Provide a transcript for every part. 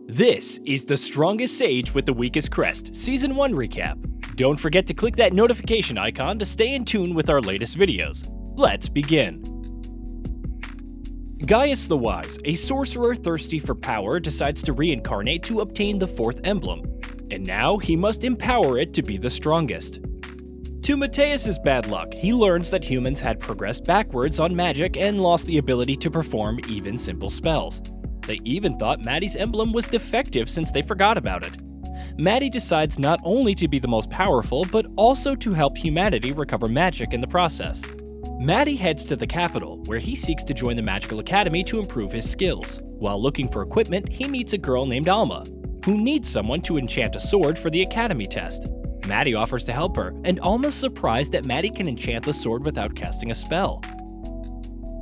This is the Strongest Sage with the Weakest Crest, Season 1 recap. Don't forget to click that notification icon to stay in tune with our latest videos. Let's begin. Gaius the Wise, a sorcerer thirsty for power, decides to reincarnate to obtain the fourth emblem, and now he must empower it to be the strongest. To Mathias' bad luck, he learns that humans had progressed backwards on magic and lost the ability to perform even simple spells. They even thought Maddie's emblem was defective since they forgot about it. Maddie decides not only to be the most powerful, but also to help humanity recover magic in the process. Maddie heads to the capital, where he seeks to join the magical academy to improve his skills. While looking for equipment, he meets a girl named Alma, who needs someone to enchant a sword for the academy test. Maddie offers to help her, and Alma's surprised that Maddie can enchant the sword without casting a spell.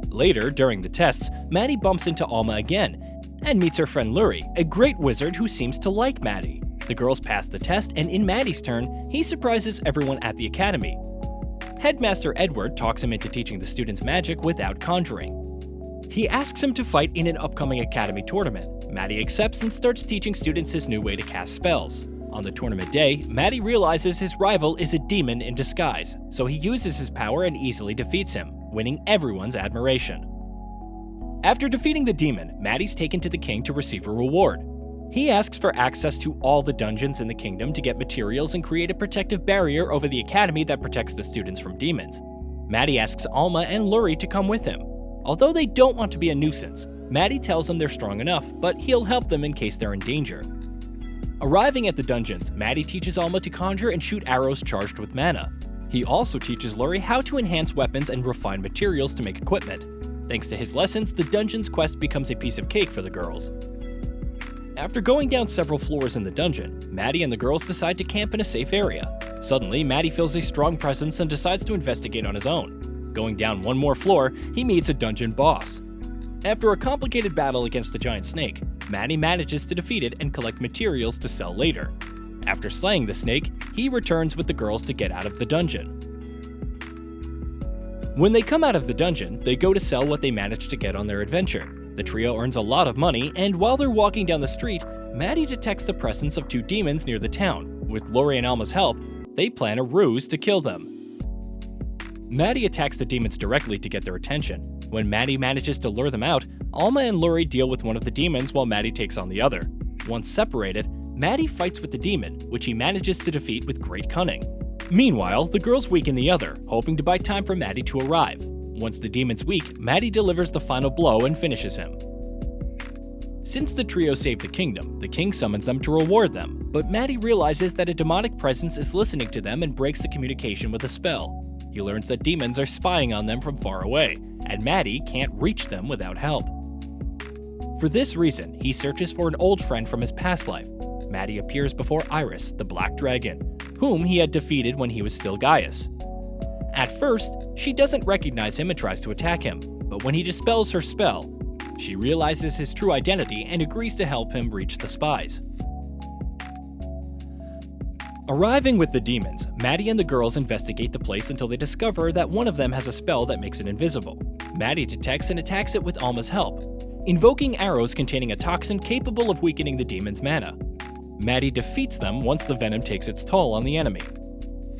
Later, during the tests, Maddie bumps into Alma again, and meets her friend Lurie, a great wizard who seems to like Maddie. The girls pass the test, and in Maddie's turn, he surprises everyone at the academy. Headmaster Edward talks him into teaching the students magic without conjuring. He asks him to fight in an upcoming academy tournament. Maddie accepts and starts teaching students his new way to cast spells. On the tournament day, Maddie realizes his rival is a demon in disguise, so he uses his power and easily defeats him, winning everyone's admiration. After defeating the demon, Maddie's taken to the king to receive a reward. He asks for access to all the dungeons in the kingdom to get materials and create a protective barrier over the academy that protects the students from demons. Maddie asks Alma and Lurie to come with him. Although they don't want to be a nuisance, Maddie tells them they're strong enough, but he'll help them in case they're in danger. Arriving at the dungeons, Maddie teaches Alma to conjure and shoot arrows charged with mana. He also teaches Lurie how to enhance weapons and refine materials to make equipment. Thanks to his lessons, the dungeon's quest becomes a piece of cake for the girls. After going down several floors in the dungeon, Maddie and the girls decide to camp in a safe area. Suddenly, Maddie feels a strong presence and decides to investigate on his own. Going down one more floor, he meets a dungeon boss. After a complicated battle against the giant snake, Maddie manages to defeat it and collect materials to sell later. After slaying the snake, he returns with the girls to get out of the dungeon. When they come out of the dungeon, they go to sell what they managed to get on their adventure. The trio earns a lot of money, and while they're walking down the street, Maddie detects the presence of two demons near the town. With Lurie and Alma's help, they plan a ruse to kill them. Maddie attacks the demons directly to get their attention. When Maddie manages to lure them out, Alma and Lurie deal with one of the demons while Maddie takes on the other. Once separated, Maddie fights with the demon, which he manages to defeat with great cunning. Meanwhile, the girls weaken the other, hoping to buy time for Maddie to arrive. Once the demon's weak, Maddie delivers the final blow and finishes him. Since the trio saved the kingdom, the king summons them to reward them, but Maddie realizes that a demonic presence is listening to them and breaks the communication with a spell. He learns that demons are spying on them from far away, and Maddie can't reach them without help. For this reason, he searches for an old friend from his past life. Maddie appears before Iris, the black dragon, whom he had defeated when he was still Gaius. At first, she doesn't recognize him and tries to attack him, but when he dispels her spell, she realizes his true identity and agrees to help him reach the spies. Arriving with the demons, Maddie and the girls investigate the place until they discover that one of them has a spell that makes it invisible. Maddie detects and attacks it with Alma's help, invoking arrows containing a toxin capable of weakening the demon's mana. Maddie defeats them once the venom takes its toll on the enemy.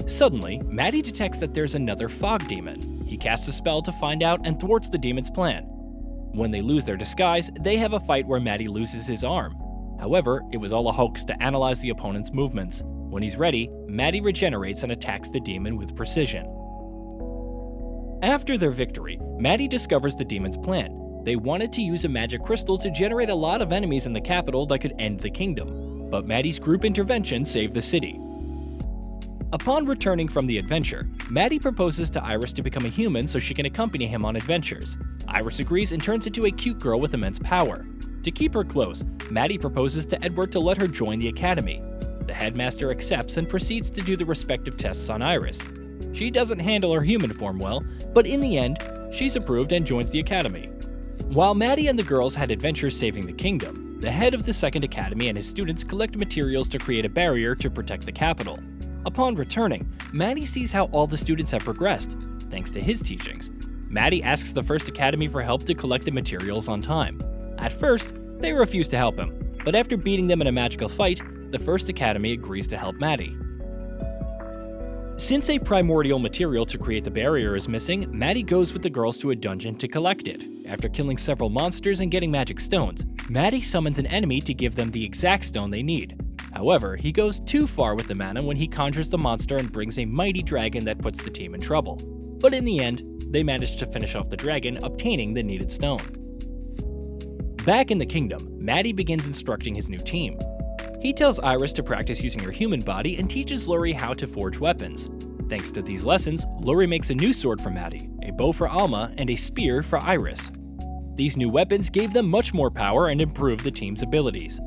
Suddenly, Maddie detects that there's another fog demon. He casts a spell to find out and thwarts the demon's plan. When they lose their disguise, they have a fight where Maddie loses his arm. However, it was all a hoax to analyze the opponent's movements. When he's ready, Maddie regenerates and attacks the demon with precision. After their victory, Maddie discovers the demon's plan. They wanted to use a magic crystal to generate a lot of enemies in the capital that could end the kingdom, but Maddie's group intervention saved the city. Upon returning from the adventure, Maddie proposes to Iris to become a human so she can accompany him on adventures. Iris agrees and turns into a cute girl with immense power. To keep her close, Maddie proposes to Edward to let her join the academy. The headmaster accepts and proceeds to do the respective tests on Iris. She doesn't handle her human form well, but in the end, she's approved and joins the academy. While Maddie and the girls had adventures saving the kingdom, the head of the second academy and his students collect materials to create a barrier to protect the capital. Upon returning, Maddie sees how all the students have progressed, thanks to his teachings. Maddie asks the first academy for help to collect the materials on time. At first, they refuse to help him, but after beating them in a magical fight, the First Academy agrees to help Maddie. Since a primordial material to create the barrier is missing, Maddie goes with the girls to a dungeon to collect it. After killing several monsters and getting magic stones, Maddie summons an enemy to give them the exact stone they need. However, he goes too far with the mana when he conjures the monster and brings a mighty dragon that puts the team in trouble. But in the end, they manage to finish off the dragon, obtaining the needed stone. Back in the kingdom, Maddie begins instructing his new team. He tells Iris to practice using her human body and teaches Luri how to forge weapons. Thanks to these lessons, Luri makes a new sword for Maddie, a bow for Alma, and a spear for Iris. These new weapons gave them much more power and improved the team's abilities.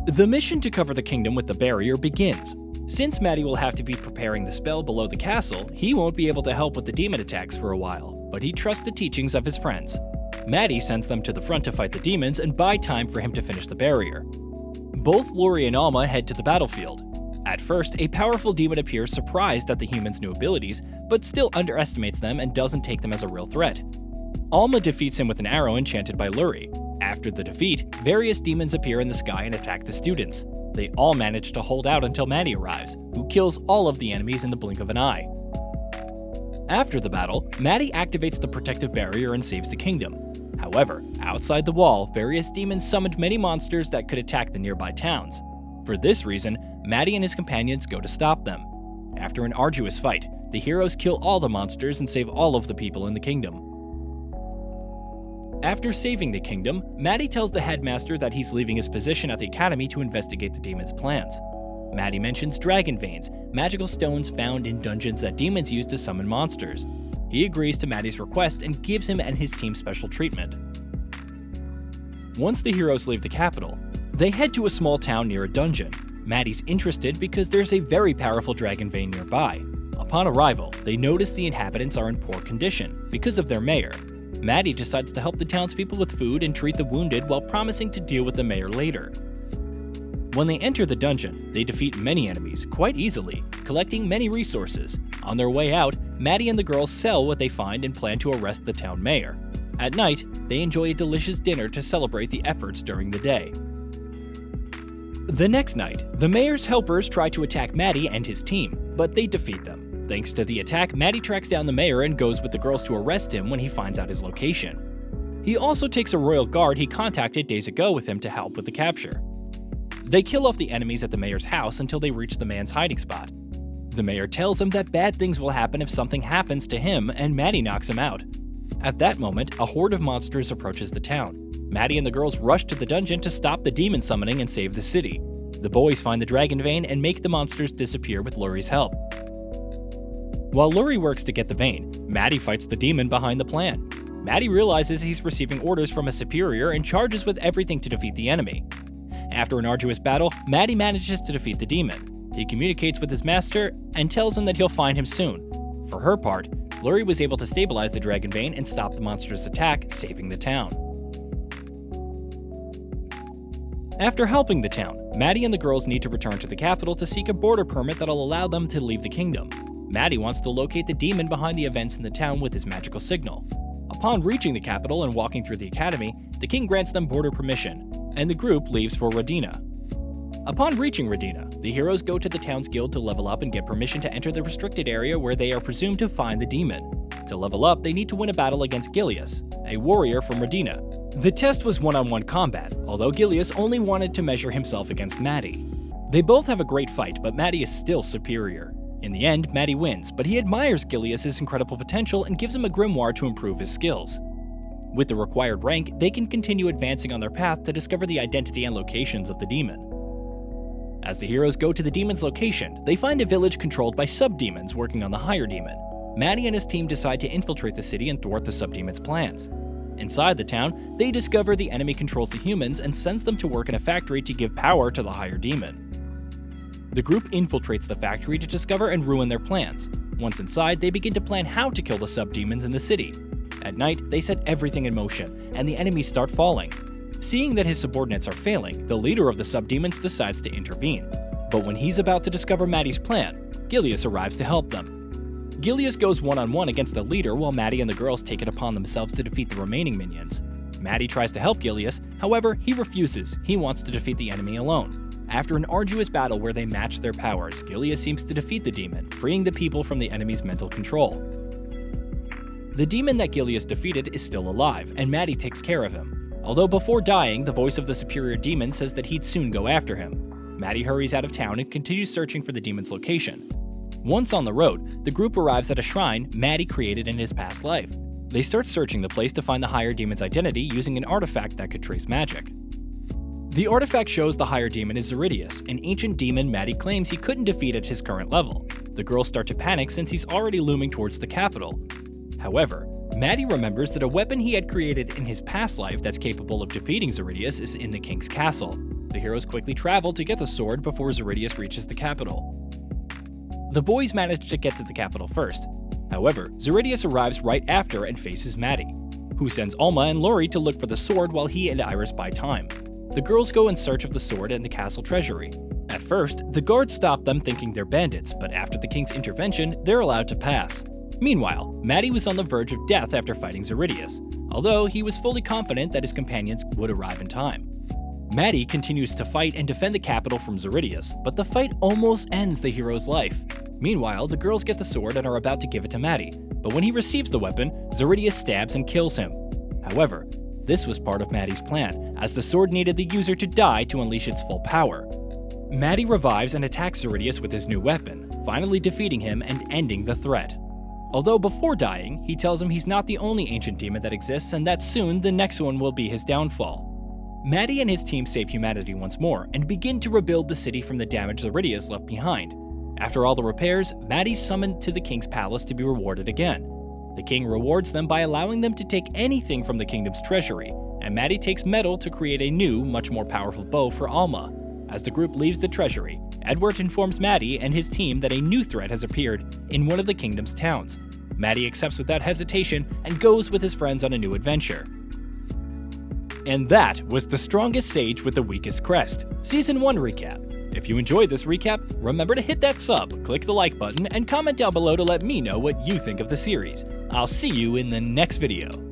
The mission to cover the kingdom with the barrier begins. Since Maddie will have to be preparing the spell below the castle, he won't be able to help with the demon attacks for a while, but he trusts the teachings of his friends. Maddie sends them to the front to fight the demons and buy time for him to finish the barrier. Both Luri and Alma head to the battlefield. At first, a powerful demon appears surprised at the humans' new abilities, but still underestimates them and doesn't take them as a real threat. Alma defeats him with an arrow enchanted by Luri. After the defeat, various demons appear in the sky and attack the students. They all manage to hold out until Maddie arrives, who kills all of the enemies in the blink of an eye. After the battle, Maddie activates the protective barrier and saves the kingdom. However, outside the wall, various demons summoned many monsters that could attack the nearby towns. For this reason, Maddie and his companions go to stop them. After an arduous fight, the heroes kill all the monsters and save all of the people in the kingdom. After saving the kingdom, Maddie tells the headmaster that he's leaving his position at the academy to investigate the demons' plans. Maddie mentions dragon veins, magical stones found in dungeons that demons use to summon monsters. He agrees to Maddie's request and gives him and his team special treatment. Once the heroes leave the capital, they head to a small town near a dungeon. Maddie's interested because there's a very powerful dragon vein nearby. Upon arrival, they notice the inhabitants are in poor condition because of their mayor. Maddie decides to help the townspeople with food and treat the wounded while promising to deal with the mayor later. When they enter the dungeon, they defeat many enemies quite easily, collecting many resources. On their way out, Maddie and the girls sell what they find and plan to arrest the town mayor. At night, they enjoy a delicious dinner to celebrate the efforts during the day. The next night, the mayor's helpers try to attack Maddie and his team, but they defeat them. Thanks to the attack, Maddie tracks down the mayor and goes with the girls to arrest him when he finds out his location. He also takes a royal guard he contacted days ago with him to help with the capture. They kill off the enemies at the mayor's house until they reach the man's hiding spot. The mayor tells him that bad things will happen if something happens to him, and Maddie knocks him out. At that moment, a horde of monsters approaches the town. Maddie and the girls rush to the dungeon to stop the demon summoning and save the city. The boys find the dragon vein and make the monsters disappear with Luri's help. While Luri works to get the vein, Maddie fights the demon behind the plan. Maddie realizes he's receiving orders from a superior and charges with everything to defeat the enemy. After an arduous battle, Maddie manages to defeat the demon. He communicates with his master and tells him that he'll find him soon. For her part, Luri was able to stabilize the dragon vein and stop the monster's attack, saving the town. After helping the town, Maddie and the girls need to return to the capital to seek a border permit that'll allow them to leave the kingdom. Maddie wants to locate the demon behind the events in the town with his magical signal. Upon reaching the capital and walking through the academy, the king grants them border permission, and the group leaves for Radina. Upon reaching Radina, the heroes go to the town's guild to level up and get permission to enter the restricted area where they are presumed to find the demon. To level up, they need to win a battle against Gaius, a warrior from Radina. The test was one-on-one combat, although Gaius only wanted to measure himself against Maddie. They both have a great fight, but Maddie is still superior. In the end, Maddie wins, but he admires Gaius' incredible potential and gives him a grimoire to improve his skills. With the required rank, they can continue advancing on their path to discover the identity and locations of the demon. As the heroes go to the demon's location, they find a village controlled by sub-demons working on the higher demon. Maddie and his team decide to infiltrate the city and thwart the sub-demon's plans. Inside the town, they discover the enemy controls the humans and sends them to work in a factory to give power to the higher demon. The group infiltrates the factory to discover and ruin their plans. Once inside, they begin to plan how to kill the sub-demons in the city. At night, they set everything in motion, and the enemies start falling. Seeing that his subordinates are failing, the leader of the sub-demons decides to intervene. But when he's about to discover Maddie's plan, Gaius arrives to help them. Gaius goes one-on-one against the leader while Maddie and the girls take it upon themselves to defeat the remaining minions. Matty tries to help Gaius, however, he refuses. He wants to defeat the enemy alone. After an arduous battle where they match their powers, Gaius seems to defeat the demon, freeing the people from the enemy's mental control. The demon that Gaius defeated is still alive, and Matty takes care of him. Although before dying, the voice of the superior demon says that he'd soon go after him. Matty hurries out of town and continues searching for the demon's location. Once on the road, the group arrives at a shrine Matty created in his past life. They start searching the place to find the higher demon's identity using an artifact that could trace magic. The artifact shows the higher demon is Zeridius, an ancient demon Matty claims he couldn't defeat at his current level. The girls start to panic since he's already looming towards the capital. However, Matty remembers that a weapon he had created in his past life that's capable of defeating Zeridius is in the king's castle. The heroes quickly travel to get the sword before Zeridius reaches the capital. The boys manage to get to the capital first. However, Zeridius arrives right after and faces Matty, who sends Alma and Lori to look for the sword while he and Iris buy time. The girls go in search of the sword and the castle treasury. At first, the guards stop them thinking they're bandits, but after the king's intervention, they're allowed to pass. Meanwhile, Matty was on the verge of death after fighting Zeridius, although he was fully confident that his companions would arrive in time. Matty continues to fight and defend the capital from Zeridius, but the fight almost ends the hero's life. Meanwhile, the girls get the sword and are about to give it to Matty, but when he receives the weapon, Zeridius stabs and kills him. However, this was part of Matty's plan, as the sword needed the user to die to unleash its full power. Matty revives and attacks Zeridius with his new weapon, finally defeating him and ending the threat. Although before dying, he tells him he's not the only ancient demon that exists and that soon the next one will be his downfall. Matty and his team save humanity once more and begin to rebuild the city from the damage Zeridius left behind. After all the repairs, Matty's summoned to the king's palace to be rewarded again. The king rewards them by allowing them to take anything from the kingdom's treasury, and Matty takes metal to create a new, much more powerful bow for Alma. As the group leaves the treasury, Edward informs Matty and his team that a new threat has appeared in one of the kingdom's towns. Matty accepts without hesitation and goes with his friends on a new adventure. And that was The Strongest Sage with the Weakest Crest, Season 1 recap. If you enjoyed this recap, remember to hit that sub, click the like button, and comment down below to let me know what you think of the series. I'll see you in the next video.